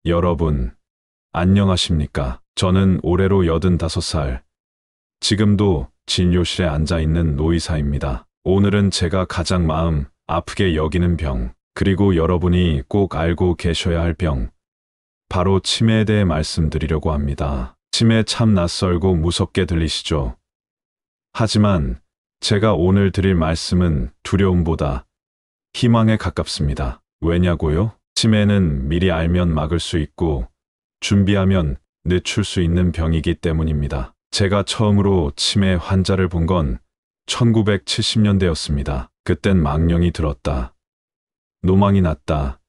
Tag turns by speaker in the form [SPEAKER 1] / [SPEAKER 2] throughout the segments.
[SPEAKER 1] 여러분, 안녕하십니까? 저는 올해로 85살, 지금도 진료실에 앉아 있는 노의사입니다. 오늘은 제가 가장 마음 아프게 여기는 병, 그리고 여러분이 꼭 알고 계셔야 할 병, 바로 치매에 대해 말씀드리려고 합니다. 치매 참 낯설고 무섭게 들리시죠? 하지만 제가 오늘 드릴 말씀은 두려움보다 희망에 가깝습니다. 왜냐고요? 치매는 미리 알면 막을 수 있고 준비하면 늦출 수 있는 병이기 때문입니다. 제가 처음으로 치매 환자를 본 건 1970년대였습니다. 그땐 망령이 들었다, 노망이 났다,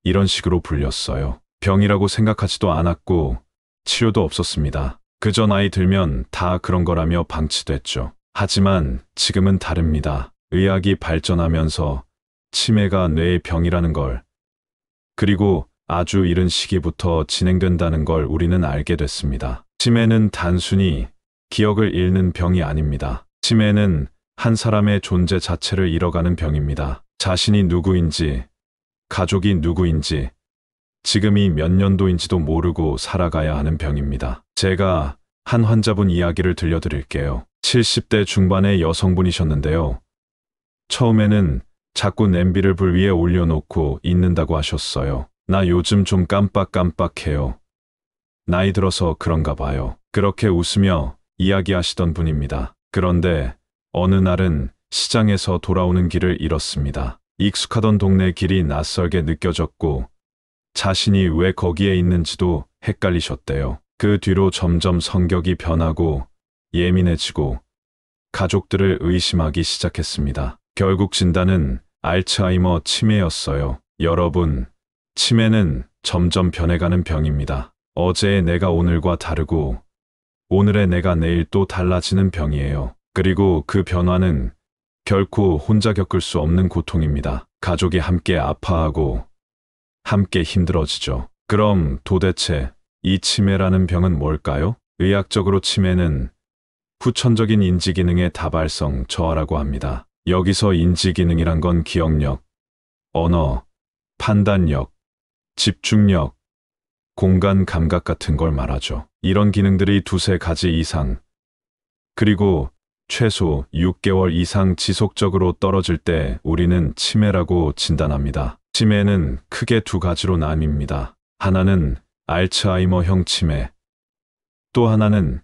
[SPEAKER 1] 이런 식으로 불렸어요. 병이라고 생각하지도 않았고 치료도 없었습니다. 그저 나이 들면 다 그런 거라며 방치됐죠. 하지만 지금은 다릅니다. 의학이 발전하면서 치매가 뇌의 병이라는 걸, 그리고 아주 이른 시기부터 진행된다는 걸 우리는 알게 됐습니다. 치매는 단순히 기억을 잃는 병이 아닙니다. 치매는 한 사람의 존재 자체를 잃어가는 병입니다. 자신이 누구인지, 가족이 누구인지, 지금이 몇 년도인지도 모르고 살아가야 하는 병입니다. 제가 한 환자분 이야기를 들려드릴게요. 70대 중반의 여성분이셨는데요. 처음에는 자꾸 냄비를 불 위에 올려놓고 있는다고 하셨어요. 나 요즘 좀 깜빡깜빡해요. 나이 들어서 그런가 봐요. 그렇게 웃으며 이야기하시던 분입니다. 그런데 어느 날은 시장에서 돌아오는 길을 잃었습니다. 익숙하던 동네 길이 낯설게 느껴졌고 자신이 왜 거기에 있는지도 헷갈리셨대요. 그 뒤로 점점 성격이 변하고 예민해지고 가족들을 의심하기 시작했습니다. 결국 진단은 알츠하이머 치매였어요. 여러분, 치매는 점점 변해가는 병입니다. 어제의 내가 오늘과 다르고 오늘의 내가 내일 또 달라지는 병이에요. 그리고 그 변화는 결코 혼자 겪을 수 없는 고통입니다. 가족이 함께 아파하고 함께 힘들어지죠. 그럼 도대체 이 치매라는 병은 뭘까요? 의학적으로 치매는 후천적인 인지기능의 다발성 저하라고 합니다. 여기서 인지기능이란 건 기억력, 언어, 판단력, 집중력, 공간 감각 같은 걸 말하죠. 이런 기능들이 두세 가지 이상, 그리고 최소 6개월 이상 지속적으로 떨어질 때 우리는 치매라고 진단합니다. 치매는 크게 두 가지로 나뉩니다. 하나는 알츠하이머형 치매, 또 하나는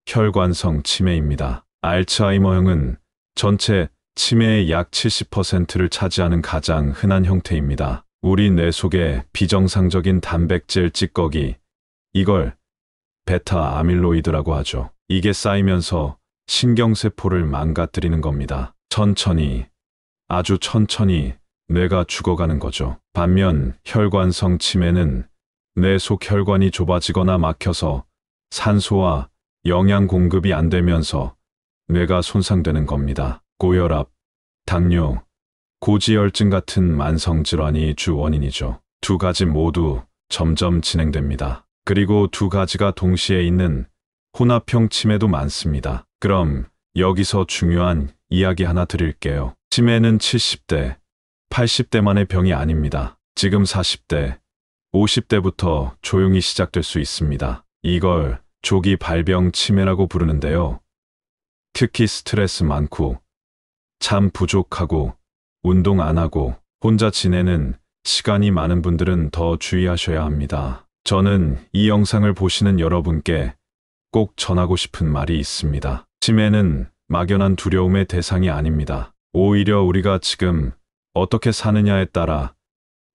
[SPEAKER 1] 혈관성 치매입니다. 알츠하이머형은 전체 치매의 약 70%를 차지하는 가장 흔한 형태입니다. 우리 뇌 속의 비정상적인 단백질 찌꺼기, 이걸 베타 아밀로이드라고 하죠. 이게 쌓이면서 신경세포를 망가뜨리는 겁니다. 천천히, 아주 천천히 뇌가 죽어가는 거죠. 반면 혈관성 치매는 뇌 속 혈관이 좁아지거나 막혀서 산소와 영양 공급이 안 되면서 뇌가 손상되는 겁니다. 고혈압, 당뇨, 고지혈증 같은 만성질환이 주 원인이죠. 두 가지 모두 점점 진행됩니다. 그리고 두 가지가 동시에 있는 혼합형 치매도 많습니다. 그럼 여기서 중요한 이야기 하나 드릴게요. 치매는 70대, 80대만의 병이 아닙니다. 지금 40대, 50대부터 조용히 시작될 수 있습니다. 이걸 조기 발병 치매라고 부르는데요. 특히 스트레스 많고, 잠 부족하고, 운동 안 하고, 혼자 지내는 시간이 많은 분들은 더 주의하셔야 합니다. 저는 이 영상을 보시는 여러분께 꼭 전하고 싶은 말이 있습니다. 치매는 막연한 두려움의 대상이 아닙니다. 오히려 우리가 지금 어떻게 사느냐에 따라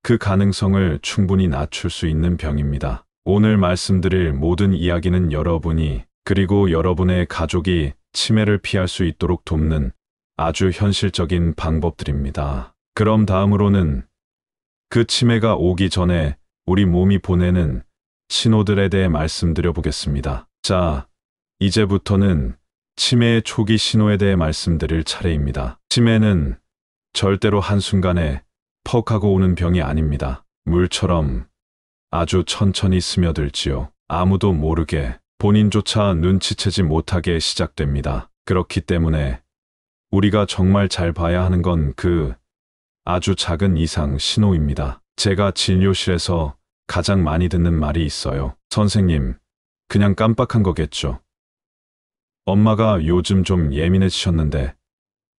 [SPEAKER 1] 그 가능성을 충분히 낮출 수 있는 병입니다. 오늘 말씀드릴 모든 이야기는 여러분이, 그리고 여러분의 가족이 치매를 피할 수 있도록 돕는 아주 현실적인 방법들입니다. 그럼 다음으로는 그 치매가 오기 전에 우리 몸이 보내는 신호들에 대해 말씀드려 보겠습니다. 자, 이제부터는 치매의 초기 신호에 대해 말씀드릴 차례입니다. 치매는 절대로 한순간에 퍽 하고 오는 병이 아닙니다. 물처럼 아주 천천히 스며들지요. 아무도 모르게, 본인조차 눈치채지 못하게 시작됩니다. 그렇기 때문에 우리가 정말 잘 봐야 하는 건 그 아주 작은 이상 신호입니다. 제가 진료실에서 가장 많이 듣는 말이 있어요. 선생님, 그냥 깜빡한 거겠죠. 엄마가 요즘 좀 예민해지셨는데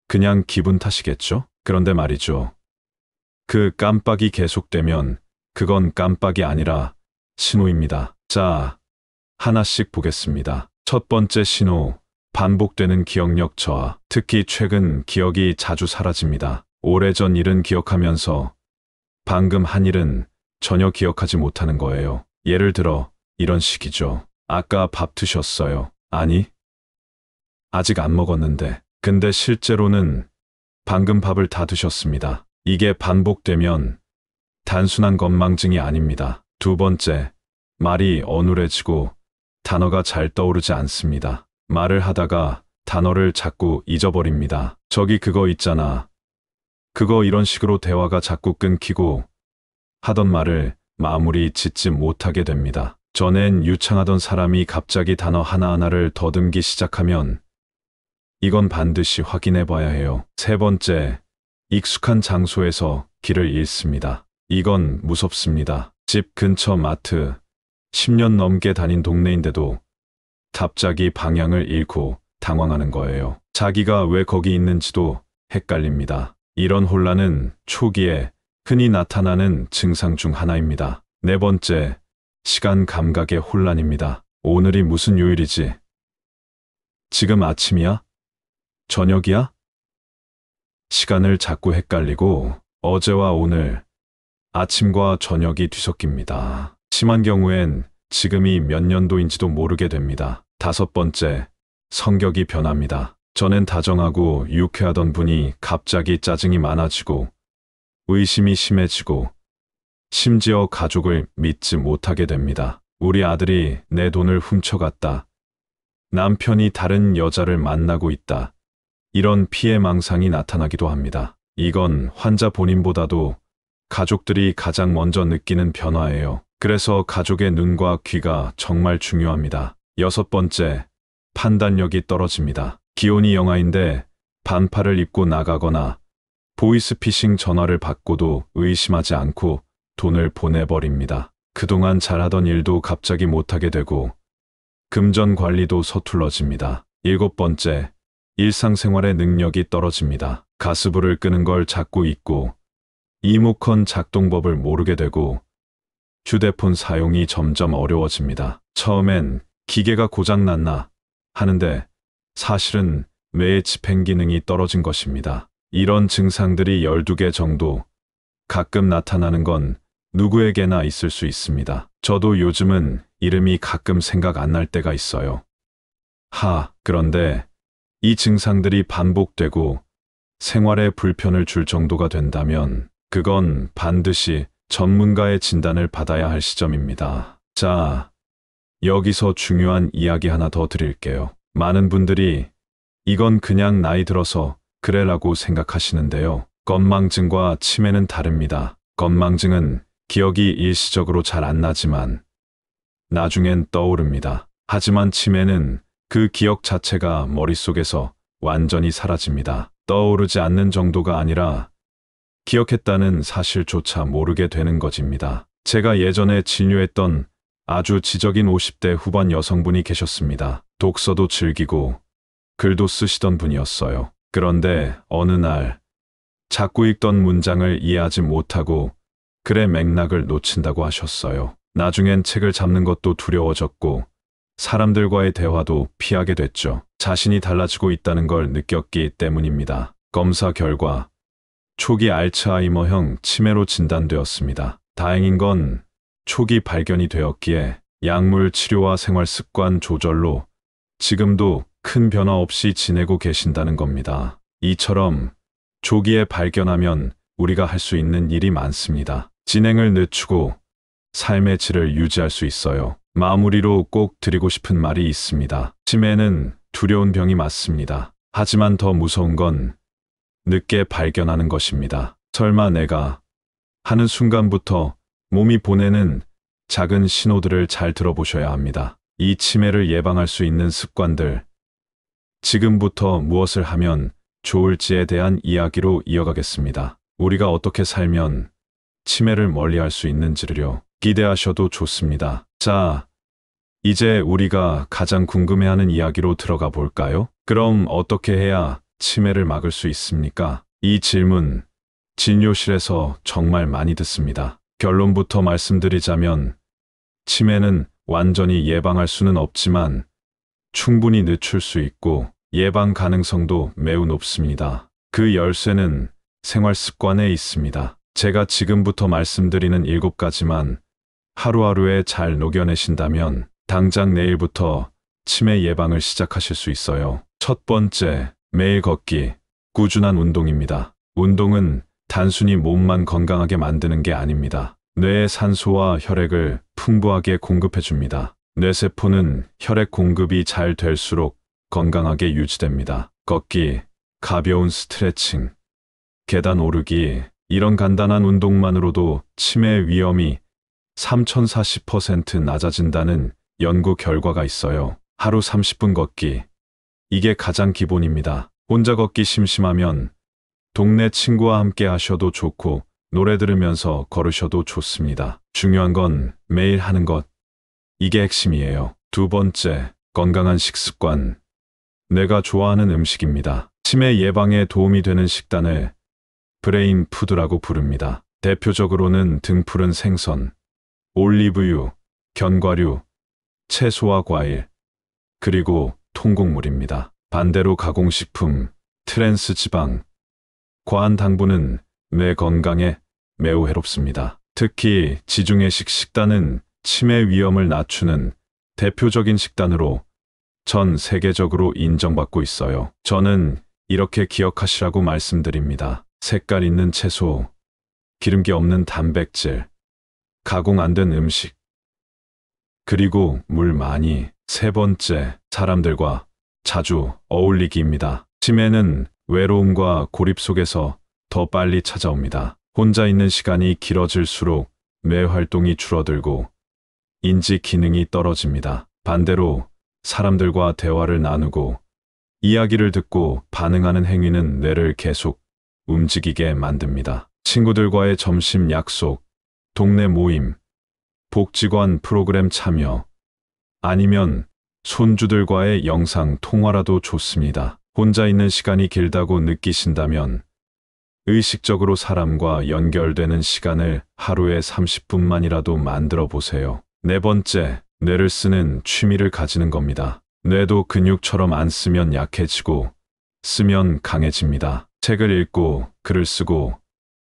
[SPEAKER 1] 그냥 기분 탓이겠죠? 그런데 말이죠. 그 깜빡이 계속되면 그건 깜빡이 아니라 신호입니다. 자, 하나씩 보겠습니다. 첫 번째 신호, 반복되는 기억력 저하. 특히 최근 기억이 자주 사라집니다. 오래전 일은 기억하면서 방금 한 일은 전혀 기억하지 못하는 거예요. 예를 들어 이런 식이죠. 아까 밥 드셨어요? 아니, 아직 안 먹었는데. 근데 실제로는 방금 밥을 다 드셨습니다. 이게 반복되면 단순한 건망증이 아닙니다. 두 번째, 말이 어눌해지고 단어가 잘 떠오르지 않습니다. 말을 하다가 단어를 자꾸 잊어버립니다. 저기 그거 있잖아. 그거 이런 식으로 대화가 자꾸 끊기고 하던 말을 마무리 짓지 못하게 됩니다. 전엔 유창하던 사람이 갑자기 단어 하나하나를 더듬기 시작하면 이건 반드시 확인해 봐야 해요. 세 번째, 익숙한 장소에서 길을 잃습니다. 이건 무섭습니다. 집 근처 마트, 10년 넘게 다닌 동네인데도 갑자기 방향을 잃고 당황하는 거예요. 자기가 왜 거기 있는지도 헷갈립니다. 이런 혼란은 초기에 흔히 나타나는 증상 중 하나입니다. 네 번째, 시간 감각의 혼란입니다. 오늘이 무슨 요일이지? 지금 아침이야? 저녁이야? 시간을 자꾸 헷갈리고 어제와 오늘, 아침과 저녁이 뒤섞입니다. 심한 경우엔 지금이 몇 년도인지도 모르게 됩니다. 다섯 번째, 성격이 변합니다. 전엔 다정하고 유쾌하던 분이 갑자기 짜증이 많아지고 의심이 심해지고 심지어 가족을 믿지 못하게 됩니다. 우리 아들이 내 돈을 훔쳐갔다. 남편이 다른 여자를 만나고 있다. 이런 피해망상이 나타나기도 합니다. 이건 환자 본인보다도 가족들이 가장 먼저 느끼는 변화예요. 그래서 가족의 눈과 귀가 정말 중요합니다. 여섯 번째, 판단력이 떨어집니다. 기온이 영하인데 반팔을 입고 나가거나 보이스피싱 전화를 받고도 의심하지 않고 돈을 보내버립니다. 그동안 잘하던 일도 갑자기 못하게 되고 금전 관리도 서툴러집니다. 일곱 번째, 일상생활의 능력이 떨어집니다. 가스불을 끄는 걸 자꾸 잊고 리모컨 작동법을 모르게 되고 휴대폰 사용이 점점 어려워집니다. 처음엔 기계가 고장났나 하는데 사실은 뇌의 집행 기능이 떨어진 것입니다. 이런 증상들이 12개 정도 가끔 나타나는 건 누구에게나 있을 수 있습니다. 저도 요즘은 이름이 가끔 생각 안 날 때가 있어요. 그런데 이 증상들이 반복되고 생활에 불편을 줄 정도가 된다면 그건 반드시 전문가의 진단을 받아야 할 시점입니다. 자, 여기서 중요한 이야기 하나 더 드릴게요. 많은 분들이 이건 그냥 나이 들어서 그래라고 생각하시는데요. 건망증과 치매는 다릅니다. 건망증은 기억이 일시적으로 잘 안 나지만 나중엔 떠오릅니다. 하지만 치매는 그 기억 자체가 머릿속에서 완전히 사라집니다. 떠오르지 않는 정도가 아니라 기억했다는 사실조차 모르게 되는 것입니다. 제가 예전에 진료했던 아주 지적인 50대 후반 여성분이 계셨습니다. 독서도 즐기고 글도 쓰시던 분이었어요. 그런데 어느 날 자꾸 읽던 문장을 이해하지 못하고 글의 맥락을 놓친다고 하셨어요. 나중엔 책을 잡는 것도 두려워졌고 사람들과의 대화도 피하게 됐죠. 자신이 달라지고 있다는 걸 느꼈기 때문입니다. 검사 결과 초기 알츠하이머형 치매로 진단되었습니다. 다행인 건 초기 발견이 되었기에 약물 치료와 생활 습관 조절로 지금도 큰 변화 없이 지내고 계신다는 겁니다. 이처럼 조기에 발견하면 우리가 할 수 있는 일이 많습니다. 진행을 늦추고 삶의 질을 유지할 수 있어요. 마무리로 꼭 드리고 싶은 말이 있습니다. 치매는 두려운 병이 맞습니다. 하지만 더 무서운 건 늦게 발견하는 것입니다. 설마 내가 하는 순간부터 몸이 보내는 작은 신호들을 잘 들어보셔야 합니다. 이 치매를 예방할 수 있는 습관들, 지금부터 무엇을 하면 좋을지에 대한 이야기로 이어가겠습니다. 우리가 어떻게 살면 치매를 멀리할 수 있는지를요. 기대하셔도 좋습니다. 자, 이제 우리가 가장 궁금해하는 이야기로 들어가 볼까요? 그럼 어떻게 해야 치매를 막을 수 있습니까? 이 질문, 진료실에서 정말 많이 듣습니다. 결론부터 말씀드리자면, 치매는 완전히 예방할 수는 없지만, 충분히 늦출 수 있고, 예방 가능성도 매우 높습니다. 그 열쇠는 생활 습관에 있습니다. 제가 지금부터 말씀드리는 7가지만 하루하루에 잘 녹여내신다면 당장 내일부터 치매 예방을 시작하실 수 있어요. 첫 번째, 매일 걷기, 꾸준한 운동입니다. 운동은 단순히 몸만 건강하게 만드는 게 아닙니다. 뇌에 산소와 혈액을 풍부하게 공급해줍니다. 뇌세포는 혈액 공급이 잘 될수록 건강하게 유지됩니다. 걷기, 가벼운 스트레칭, 계단 오르기, 이런 간단한 운동만으로도 치매 위험이 3040% 낮아진다는 연구 결과가 있어요. 하루 30분 걷기. 이게 가장 기본입니다. 혼자 걷기 심심하면 동네 친구와 함께 하셔도 좋고 노래 들으면서 걸으셔도 좋습니다. 중요한 건 매일 하는 것. 이게 핵심이에요. 두 번째, 건강한 식습관. 내가 좋아하는 음식입니다. 치매 예방에 도움이 되는 식단을 브레인 푸드라고 부릅니다. 대표적으로는 등푸른 생선, 올리브유, 견과류, 채소와 과일, 그리고 통곡물입니다. 반대로 가공식품, 트랜스 지방, 과한 당분은 뇌 건강에 매우 해롭습니다. 특히 지중해식 식단은 치매 위험을 낮추는 대표적인 식단으로 전 세계적으로 인정받고 있어요. 저는 이렇게 기억하시라고 말씀드립니다. 색깔 있는 채소, 기름기 없는 단백질, 가공 안 된 음식, 그리고 물 많이. 세 번째, 사람들과 자주 어울리기입니다. 치매는 외로움과 고립 속에서 더 빨리 찾아옵니다. 혼자 있는 시간이 길어질수록 뇌 활동이 줄어들고 인지 기능이 떨어집니다. 반대로 사람들과 대화를 나누고 이야기를 듣고 반응하는 행위는 뇌를 계속 움직이게 만듭니다. 친구들과의 점심 약속, 동네 모임, 복지관 프로그램 참여, 아니면 손주들과의 영상 통화라도 좋습니다. 혼자 있는 시간이 길다고 느끼신다면 의식적으로 사람과 연결되는 시간을 하루에 30분만이라도 만들어 보세요. 네 번째, 뇌를 쓰는 취미를 가지는 겁니다. 뇌도 근육처럼 안 쓰면 약해지고 쓰면 강해집니다. 책을 읽고 글을 쓰고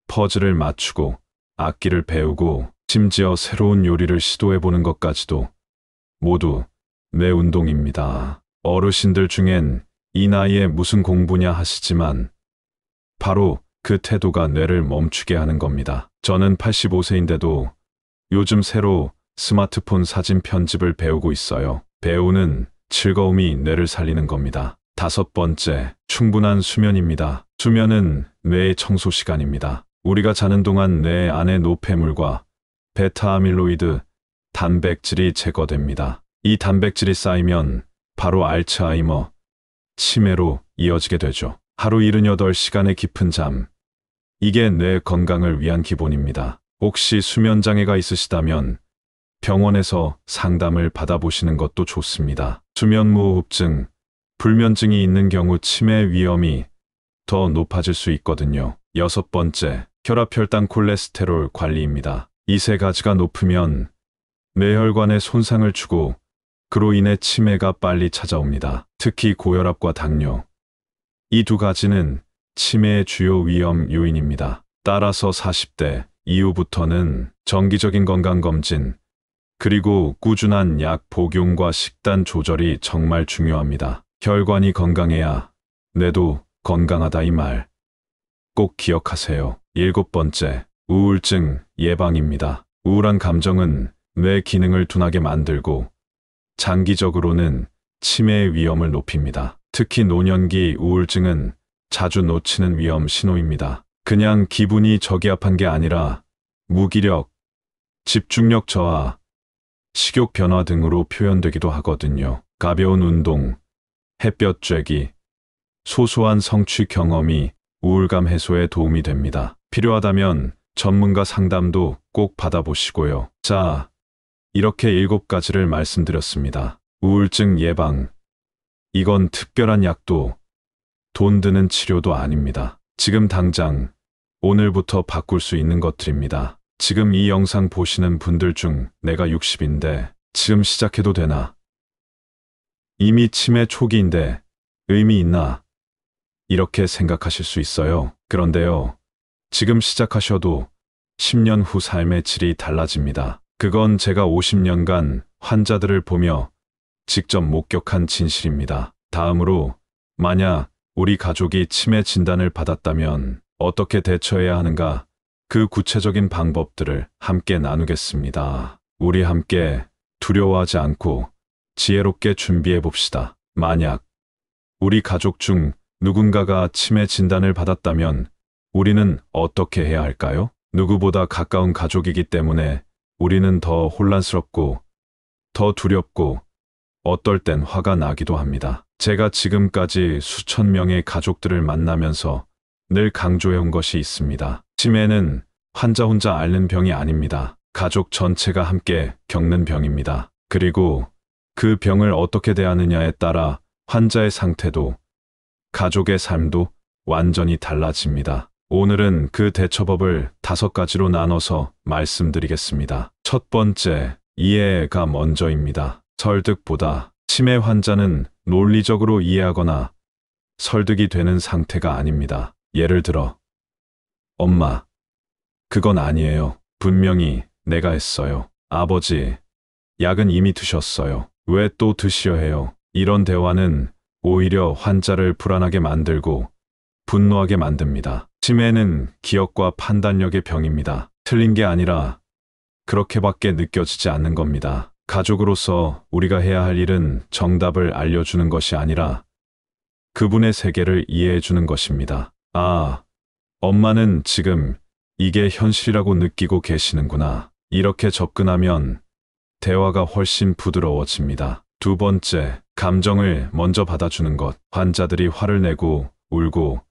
[SPEAKER 1] 퍼즐을 맞추고 악기를 배우고 심지어 새로운 요리를 시도해보는 것까지도 모두 뇌 운동입니다. 어르신들 중엔 이 나이에 무슨 공부냐 하시지만 바로 그 태도가 뇌를 멈추게 하는 겁니다. 저는 85세인데도 요즘 새로 스마트폰 사진 편집을 배우고 있어요. 배우는 즐거움이 뇌를 살리는 겁니다. 다섯 번째, 충분한 수면입니다. 수면은 뇌의 청소 시간입니다. 우리가 자는 동안 뇌 안의 노폐물과 베타아밀로이드, 단백질이 제거됩니다. 이 단백질이 쌓이면 바로 알츠하이머, 치매로 이어지게 되죠. 하루 78시간의 깊은 잠. 이게 뇌 건강을 위한 기본입니다. 혹시 수면장애가 있으시다면 병원에서 상담을 받아보시는 것도 좋습니다. 수면무호흡증, 불면증이 있는 경우 치매 위험이 더 높아질 수 있거든요. 여섯 번째, 혈압, 혈당, 콜레스테롤 관리입니다. 이 세 가지가 높으면 뇌혈관에 손상을 주고 그로 인해 치매가 빨리 찾아옵니다. 특히 고혈압과 당뇨. 이 두 가지는 치매의 주요 위험 요인입니다. 따라서 40대 이후부터는 정기적인 건강검진, 그리고 꾸준한 약 복용과 식단 조절이 정말 중요합니다. 혈관이 건강해야 뇌도 건강하다, 이 말 꼭 기억하세요. 일곱 번째, 우울증 예방입니다. 우울한 감정은 뇌 기능을 둔하게 만들고 장기적으로는 치매의 위험을 높입니다. 특히 노년기 우울증은 자주 놓치는 위험 신호입니다. 그냥 기분이 저기압한 게 아니라 무기력, 집중력 저하, 식욕 변화 등으로 표현되기도 하거든요. 가벼운 운동, 햇볕 쬐기, 소소한 성취 경험이 우울감 해소에 도움이 됩니다. 필요하다면 전문가 상담도 꼭 받아보시고요. 자, 이렇게 7가지를 말씀드렸습니다. 우울증 예방. 이건 특별한 약도 돈 드는 치료도 아닙니다. 지금 당장 오늘부터 바꿀 수 있는 것들입니다. 지금 이 영상 보시는 분들 중 내가 60인데 지금 시작해도 되나? 이미 치매 초기인데 의미 있나? 이렇게 생각하실 수 있어요. 그런데요, 지금 시작하셔도 10년 후 삶의 질이 달라집니다. 그건 제가 50년간 환자들을 보며 직접 목격한 진실입니다. 다음으로, 만약 우리 가족이 치매 진단을 받았다면 어떻게 대처해야 하는가? 그 구체적인 방법들을 함께 나누겠습니다. 우리 함께 두려워하지 않고 지혜롭게 준비해 봅시다. 만약 우리 가족 중 누군가가 치매 진단을 받았다면 우리는 어떻게 해야 할까요? 누구보다 가까운 가족이기 때문에 우리는 더 혼란스럽고 더 두렵고 어떨 땐 화가 나기도 합니다. 제가 지금까지 수천 명의 가족들을 만나면서 늘 강조해온 것이 있습니다. 치매는 환자 혼자 앓는 병이 아닙니다. 가족 전체가 함께 겪는 병입니다. 그리고 그 병을 어떻게 대하느냐에 따라 환자의 상태도 가족의 삶도 완전히 달라집니다. 오늘은 그 대처법을 5가지로 나눠서 말씀드리겠습니다. 첫 번째, 이해가 먼저입니다. 설득보다. 치매 환자는 논리적으로 이해하거나 설득이 되는 상태가 아닙니다. 예를 들어, 엄마, 그건 아니에요. 분명히 내가 했어요. 아버지, 약은 이미 드셨어요. 왜 또 드시려 해요? 이런 대화는 오히려 환자를 불안하게 만들고 분노하게 만듭니다. 치매는 기억과 판단력의 병입니다. 틀린 게 아니라 그렇게밖에 느껴지지 않는 겁니다. 가족으로서 우리가 해야 할 일은 정답을 알려주는 것이 아니라 그분의 세계를 이해해 주는 것입니다. 아, 엄마는 지금 이게 현실이라고 느끼고 계시는구나. 이렇게 접근하면 대화가 훨씬 부드러워집니다. 두 번째, 감정을 먼저 받아주는 것. 환자들이 화를 내고 울고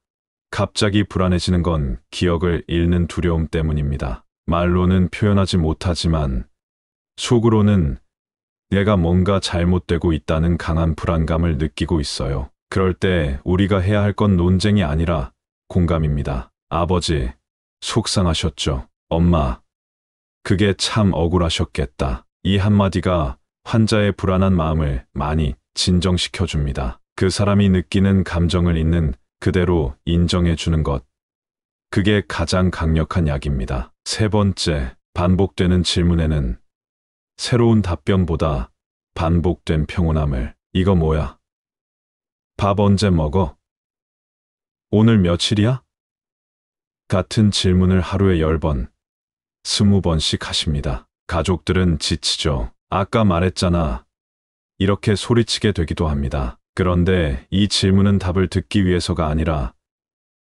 [SPEAKER 1] 갑자기 불안해지는 건 기억을 잃는 두려움 때문입니다. 말로는 표현하지 못하지만 속으로는 내가 뭔가 잘못되고 있다는 강한 불안감을 느끼고 있어요. 그럴 때 우리가 해야 할 건 논쟁이 아니라 공감입니다. 아버지, 속상하셨죠? 엄마, 그게 참 억울하셨겠다. 이 한마디가 환자의 불안한 마음을 많이 진정시켜줍니다. 그 사람이 느끼는 감정을 있는 그대로 인정해 주는 것. 그게 가장 강력한 약입니다. 세 번째, 반복되는 질문에는 새로운 답변보다 반복된 평온함을. 이거 뭐야? 밥 언제 먹어? 오늘 며칠이야? 같은 질문을 하루에 10번, 20번씩 하십니다. 가족들은 지치죠. 아까 말했잖아. 이렇게 소리치게 되기도 합니다. 그런데 이 질문은 답을 듣기 위해서가 아니라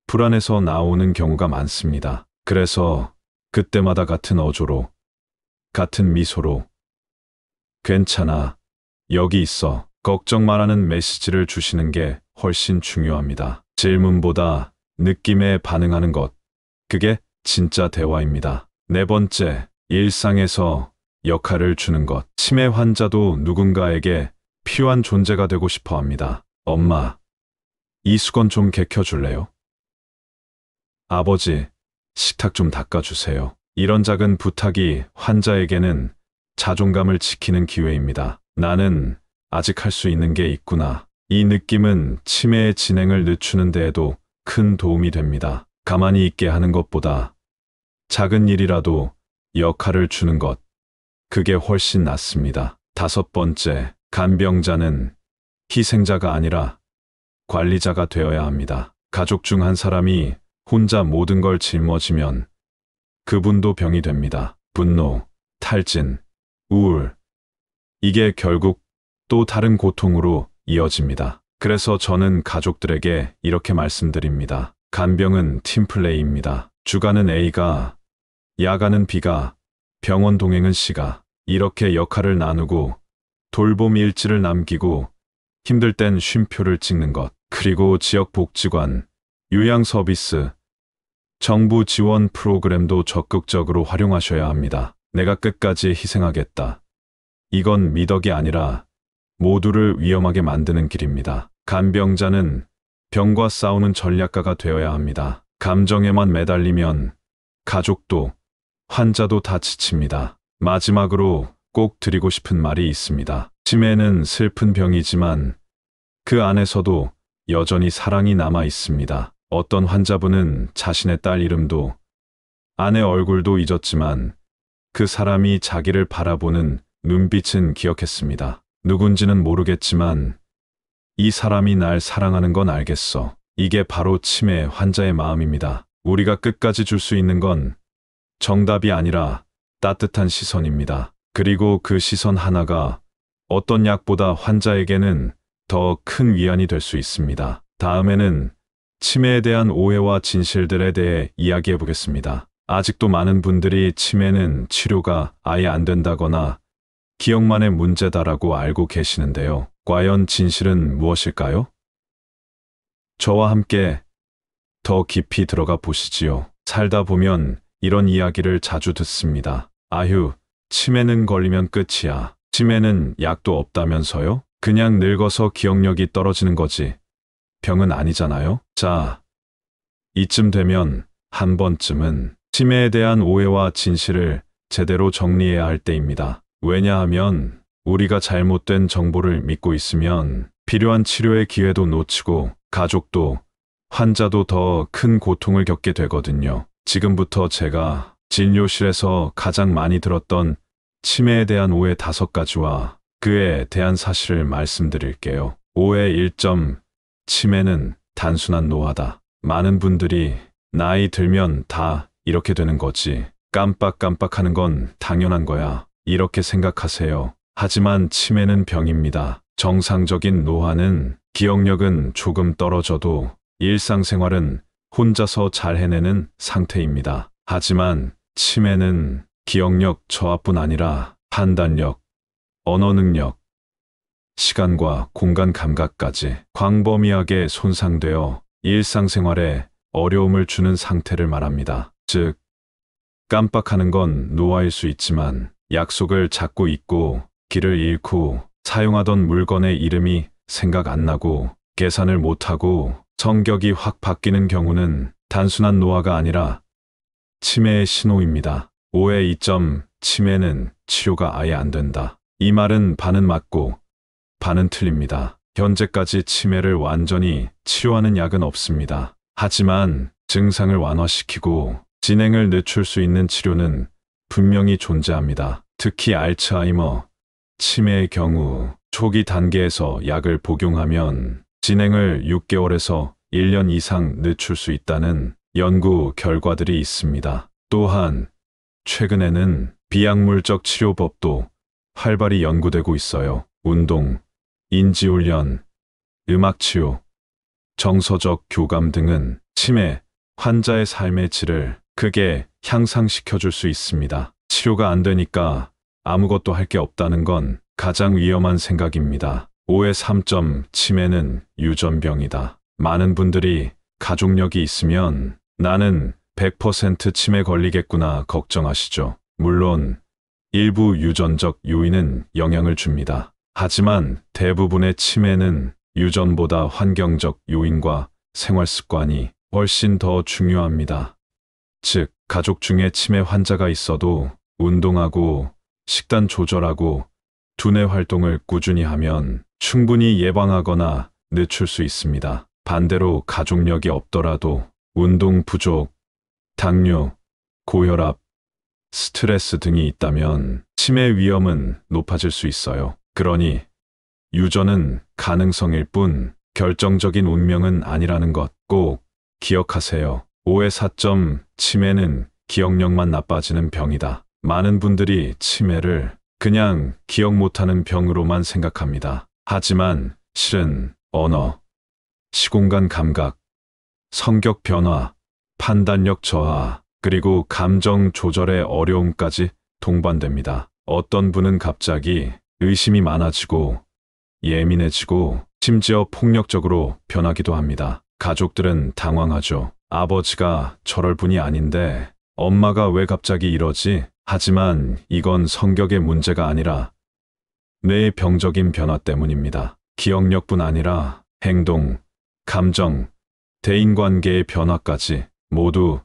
[SPEAKER 1] 불안해서 나오는 경우가 많습니다. 그래서 그때마다 같은 어조로, 같은 미소로, 괜찮아, 여기 있어, 걱정 말라는 메시지를 주시는 게 훨씬 중요합니다. 질문보다 느낌에 반응하는 것. 그게 진짜 대화입니다. 네 번째, 일상에서 역할을 주는 것. 치매 환자도 누군가에게 필요한 존재가 되고 싶어 합니다. 엄마, 이 수건 좀 개켜줄래요? 아버지, 식탁 좀 닦아주세요. 이런 작은 부탁이 환자에게는 자존감을 지키는 기회입니다. 나는 아직 할 수 있는 게 있구나. 이 느낌은 치매의 진행을 늦추는 데에도 큰 도움이 됩니다. 가만히 있게 하는 것보다 작은 일이라도 역할을 주는 것. 그게 훨씬 낫습니다. 다섯 번째, 간병자는 희생자가 아니라 관리자가 되어야 합니다. 가족 중 한 사람이 혼자 모든 걸 짊어지면 그분도 병이 됩니다. 분노, 탈진, 우울. 이게 결국 또 다른 고통으로 이어집니다. 그래서 저는 가족들에게 이렇게 말씀드립니다. 간병은 팀플레이입니다. 주가는 A가, 야가는 B가, 병원 동행은 C가. 이렇게 역할을 나누고 돌봄 일지를 남기고 힘들 땐 쉼표를 찍는 것. 그리고 지역복지관, 요양서비스, 정부 지원 프로그램도 적극적으로 활용하셔야 합니다. 내가 끝까지 희생하겠다. 이건 미덕이 아니라 모두를 위험하게 만드는 길입니다. 간병자는 병과 싸우는 전략가가 되어야 합니다. 감정에만 매달리면 가족도 환자도 다 지칩니다. 마지막으로 꼭 드리고 싶은 말이 있습니다. 치매는 슬픈 병이지만 그 안에서도 여전히 사랑이 남아 있습니다. 어떤 환자분은 자신의 딸 이름도 아내 얼굴도 잊었지만 그 사람이 자기를 바라보는 눈빛은 기억했습니다. 누군지는 모르겠지만 이 사람이 날 사랑하는 건 알겠어. 이게 바로 치매 환자의 마음입니다. 우리가 끝까지 줄 수 있는 건 정답이 아니라 따뜻한 시선입니다. 그리고 그 시선 하나가 어떤 약보다 환자에게는 더 큰 위안이 될 수 있습니다. 다음에는 치매에 대한 오해와 진실들에 대해 이야기해 보겠습니다. 아직도 많은 분들이 치매는 치료가 아예 안 된다거나 기억만의 문제다라고 알고 계시는데요. 과연 진실은 무엇일까요? 저와 함께 더 깊이 들어가 보시지요. 살다 보면 이런 이야기를 자주 듣습니다. 아휴, 치매는 걸리면 끝이야. 치매는 약도 없다면서요? 그냥 늙어서 기억력이 떨어지는 거지. 병은 아니잖아요? 자, 이쯤 되면 한 번쯤은 치매에 대한 오해와 진실을 제대로 정리해야 할 때입니다. 왜냐하면 우리가 잘못된 정보를 믿고 있으면 필요한 치료의 기회도 놓치고 가족도 환자도 더 큰 고통을 겪게 되거든요. 지금부터 제가 진료실에서 가장 많이 들었던 치매에 대한 오해 5가지와 그에 대한 사실을 말씀드릴게요. 오해 1점, 치매는 단순한 노화다. 많은 분들이 나이 들면 다 이렇게 되는 거지. 깜빡깜빡하는 건 당연한 거야. 이렇게 생각하세요. 하지만 치매는 병입니다. 정상적인 노화는 기억력은 조금 떨어져도 일상생활은 혼자서 잘 해내는 상태입니다. 하지만 치매는 기억력 저하뿐 아니라 판단력, 언어 능력, 시간과 공간 감각까지 광범위하게 손상되어 일상생활에 어려움을 주는 상태를 말합니다. 즉, 깜빡하는 건 노화일 수 있지만 약속을 자꾸 잊고 길을 잃고 사용하던 물건의 이름이 생각 안 나고 계산을 못하고 성격이 확 바뀌는 경우는 단순한 노화가 아니라 치매의 신호입니다. 오해 2점, 치매는 치료가 아예 안 된다. 이 말은 반은 맞고 반은 틀립니다. 현재까지 치매를 완전히 치료하는 약은 없습니다. 하지만 증상을 완화시키고 진행을 늦출 수 있는 치료는 분명히 존재합니다. 특히 알츠하이머, 치매의 경우 초기 단계에서 약을 복용하면 진행을 6개월에서 1년 이상 늦출 수 있다는 연구 결과들이 있습니다. 또한 최근에는 비약물적 치료법도 활발히 연구되고 있어요. 운동, 인지훈련, 음악치유, 정서적 교감 등은 치매 환자의 삶의 질을 크게 향상시켜줄 수 있습니다. 치료가 안 되니까 아무것도 할 게 없다는 건 가장 위험한 생각입니다. 오해 3점, 치매는 유전병이다. 많은 분들이 가족력이 있으면 나는 100% 치매 걸리겠구나 걱정하시죠. 물론 일부 유전적 요인은 영향을 줍니다. 하지만 대부분의 치매는 유전보다 환경적 요인과 생활 습관이 훨씬 더 중요합니다. 즉, 가족 중에 치매 환자가 있어도 운동하고 식단 조절하고 두뇌 활동을 꾸준히 하면 충분히 예방하거나 늦출 수 있습니다. 반대로 가족력이 없더라도 운동 부족, 당뇨, 고혈압, 스트레스 등이 있다면 치매 위험은 높아질 수 있어요. 그러니 유전은 가능성일 뿐 결정적인 운명은 아니라는 것 꼭 기억하세요. 오해 4점, 치매는 기억력만 나빠지는 병이다. 많은 분들이 치매를 그냥 기억 못하는 병으로만 생각합니다. 하지만 실은 언어, 시공간 감각, 성격 변화, 판단력 저하, 그리고 감정 조절의 어려움까지 동반됩니다. 어떤 분은 갑자기 의심이 많아지고 예민해지고 심지어 폭력적으로 변하기도 합니다. 가족들은 당황하죠. 아버지가 저럴 분이 아닌데 엄마가 왜 갑자기 이러지? 하지만 이건 성격의 문제가 아니라 뇌의 병적인 변화 때문입니다. 기억력뿐 아니라 행동, 감정, 대인관계의 변화까지 모두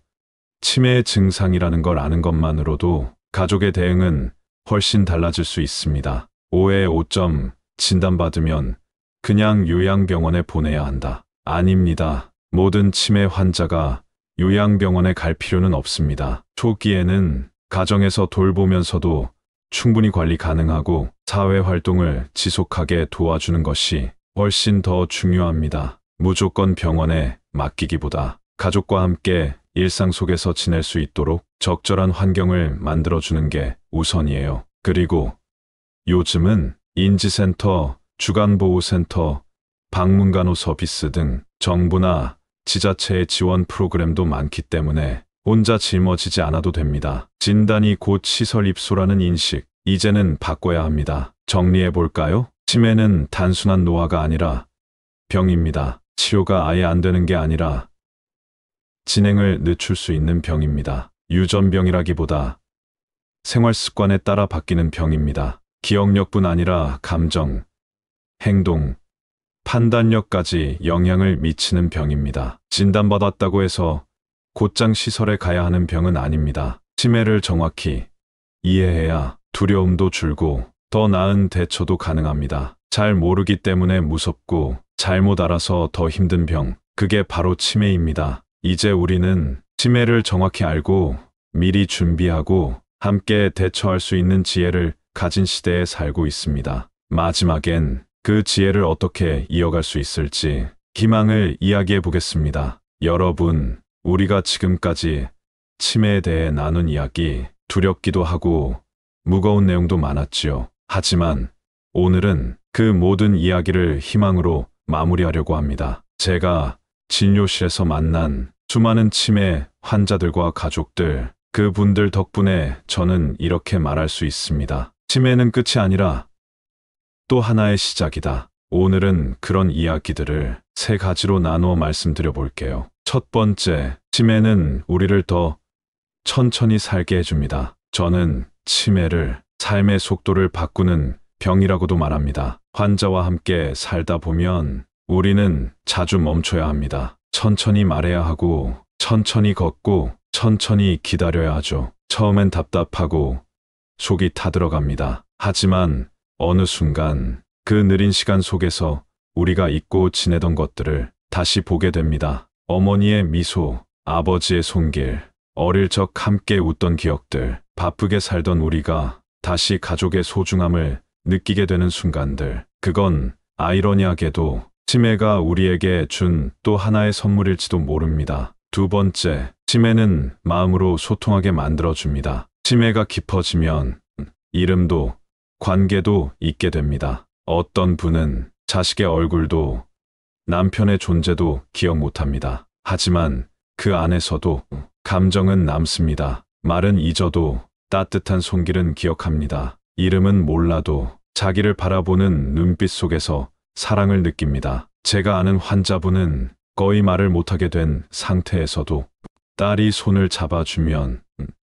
[SPEAKER 1] 치매의 증상이라는 걸 아는 것만으로도 가족의 대응은 훨씬 달라질 수 있습니다. 5에 5점 진단받으면 그냥 요양병원에 보내야 한다. 아닙니다. 모든 치매 환자가 요양병원에 갈 필요는 없습니다. 초기에는 가정에서 돌보면서도 충분히 관리 가능하고 사회활동을 지속하게 도와주는 것이 훨씬 더 중요합니다. 무조건 병원에 맡기기보다 가족과 함께 일상 속에서 지낼 수 있도록 적절한 환경을 만들어주는 게 우선이에요. 그리고 요즘은 인지센터, 주간보호센터, 방문간호 서비스 등 정부나 지자체의 지원 프로그램도 많기 때문에 혼자 짊어지지 않아도 됩니다. 진단이 곧 시설 입소라는 인식, 이제는 바꿔야 합니다. 정리해 볼까요? 치매는 단순한 노화가 아니라 병입니다. 치료가 아예 안 되는 게 아니라 진행을 늦출 수 있는 병입니다. 유전병이라기보다 생활 습관에 따라 바뀌는 병입니다. 기억력뿐 아니라 감정, 행동, 판단력까지 영향을 미치는 병입니다. 진단받았다고 해서 곧장 시설에 가야 하는 병은 아닙니다. 치매를 정확히 이해해야 두려움도 줄고 더 나은 대처도 가능합니다. 잘 모르기 때문에 무섭고 잘못 알아서 더 힘든 병, 그게 바로 치매입니다. 이제 우리는 치매를 정확히 알고 미리 준비하고 함께 대처할 수 있는 지혜를 가진 시대에 살고 있습니다. 마지막엔 그 지혜를 어떻게 이어갈 수 있을지 희망을 이야기해 보겠습니다. 여러분, 우리가 지금까지 치매에 대해 나눈 이야기, 두렵기도 하고 무거운 내용도 많았지요. 하지만 오늘은 그 모든 이야기를 희망으로 마무리하려고 합니다. 제가 진료실에서 만난 수많은 치매 환자들과 가족들, 그분들 덕분에 저는 이렇게 말할 수 있습니다. 치매는 끝이 아니라 또 하나의 시작이다. 오늘은 그런 이야기들을 3가지로 나누어 말씀드려 볼게요. 첫 번째, 치매는 우리를 더 천천히 살게 해줍니다. 저는 치매를 삶의 속도를 바꾸는 병이라고도 말합니다. 환자와 함께 살다 보면 우리는 자주 멈춰야 합니다. 천천히 말해야 하고, 천천히 걷고, 천천히 기다려야 하죠. 처음엔 답답하고 속이 타들어갑니다. 하지만 어느 순간 그 느린 시간 속에서 우리가 잊고 지내던 것들을 다시 보게 됩니다. 어머니의 미소, 아버지의 손길, 어릴 적 함께 웃던 기억들, 바쁘게 살던 우리가 다시 가족의 소중함을 느끼게 되는 순간들. 그건 아이러니하게도 치매가 우리에게 준 또 하나의 선물일지도 모릅니다. 두 번째, 치매는 마음으로 소통하게 만들어줍니다. 치매가 깊어지면 이름도 관계도 잊게 됩니다. 어떤 분은 자식의 얼굴도 남편의 존재도 기억 못합니다. 하지만 그 안에서도 감정은 남습니다. 말은 잊어도 따뜻한 손길은 기억합니다. 이름은 몰라도 자기를 바라보는 눈빛 속에서 사랑을 느낍니다. 제가 아는 환자분은 거의 말을 못하게 된 상태에서도 딸이 손을 잡아주면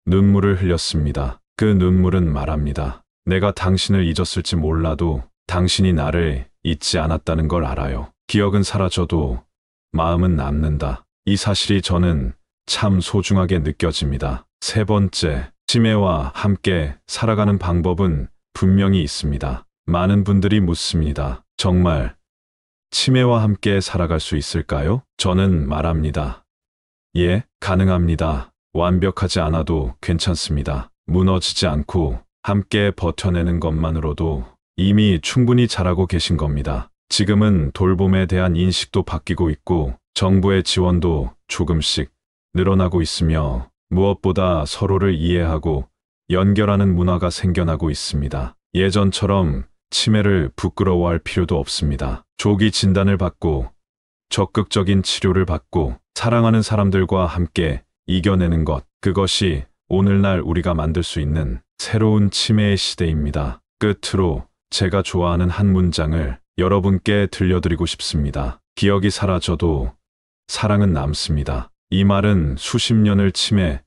[SPEAKER 1] 눈물을 흘렸습니다. 그 눈물은 말합니다. 내가 당신을 잊었을지 몰라도 당신이 나를 잊지 않았다는 걸 알아요. 기억은 사라져도 마음은 남는다. 이 사실이 저는 참 소중하게 느껴집니다. 세 번째, 치매와 함께 살아가는 방법은 분명히 있습니다. 많은 분들이 묻습니다. 정말 치매와 함께 살아갈 수 있을까요? 저는 말합니다. 예, 가능합니다. 완벽하지 않아도 괜찮습니다. 무너지지 않고 함께 버텨내는 것만으로도 이미 충분히 잘하고 계신 겁니다. 지금은 돌봄에 대한 인식도 바뀌고 있고 정부의 지원도 조금씩 늘어나고 있으며 무엇보다 서로를 이해하고 연결하는 문화가 생겨나고 있습니다. 예전처럼 치매를 부끄러워할 필요도 없습니다. 조기 진단을 받고 적극적인 치료를 받고 사랑하는 사람들과 함께 이겨내는 것, 그것이 오늘날 우리가 만들 수 있는 새로운 치매의 시대입니다. 끝으로 제가 좋아하는 한 문장을 여러분께 들려드리고 싶습니다. 기억이 사라져도 사랑은 남습니다. 이 말은 수십 년을 치매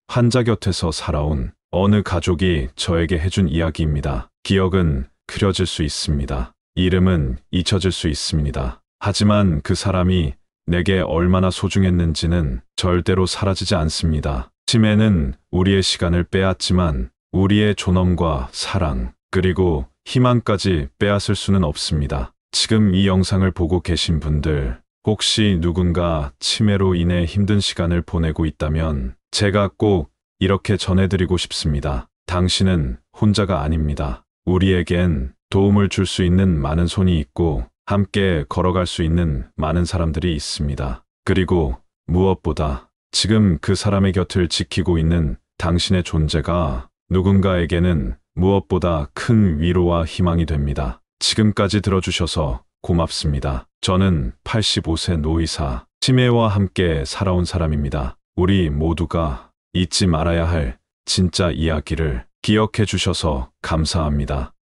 [SPEAKER 1] 환자 곁에서 살아온 어느 가족이 저에게 해준 이야기입니다. 기억은 그려질 수 있습니다. 이름은 잊혀질 수 있습니다. 하지만 그 사람이 내게 얼마나 소중했는지는 절대로 사라지지 않습니다. 치매는 우리의 시간을 빼앗지만 우리의 존엄과 사랑, 그리고 희망까지 빼앗을 수는 없습니다. 지금 이 영상을 보고 계신 분들, 혹시 누군가 치매로 인해 힘든 시간을 보내고 있다면 제가 꼭 이렇게 전해드리고 싶습니다. 당신은 혼자가 아닙니다. 우리에겐 도움을 줄 수 있는 많은 손이 있고 함께 걸어갈 수 있는 많은 사람들이 있습니다. 그리고 무엇보다 지금 그 사람의 곁을 지키고 있는 당신의 존재가 누군가에게는 무엇보다 큰 위로와 희망이 됩니다. 지금까지 들어주셔서 고맙습니다. 저는 85세 노의사, 치매와 함께 살아온 사람입니다. 우리 모두가 잊지 말아야 할 진짜 이야기를 기억해 주셔서 감사합니다.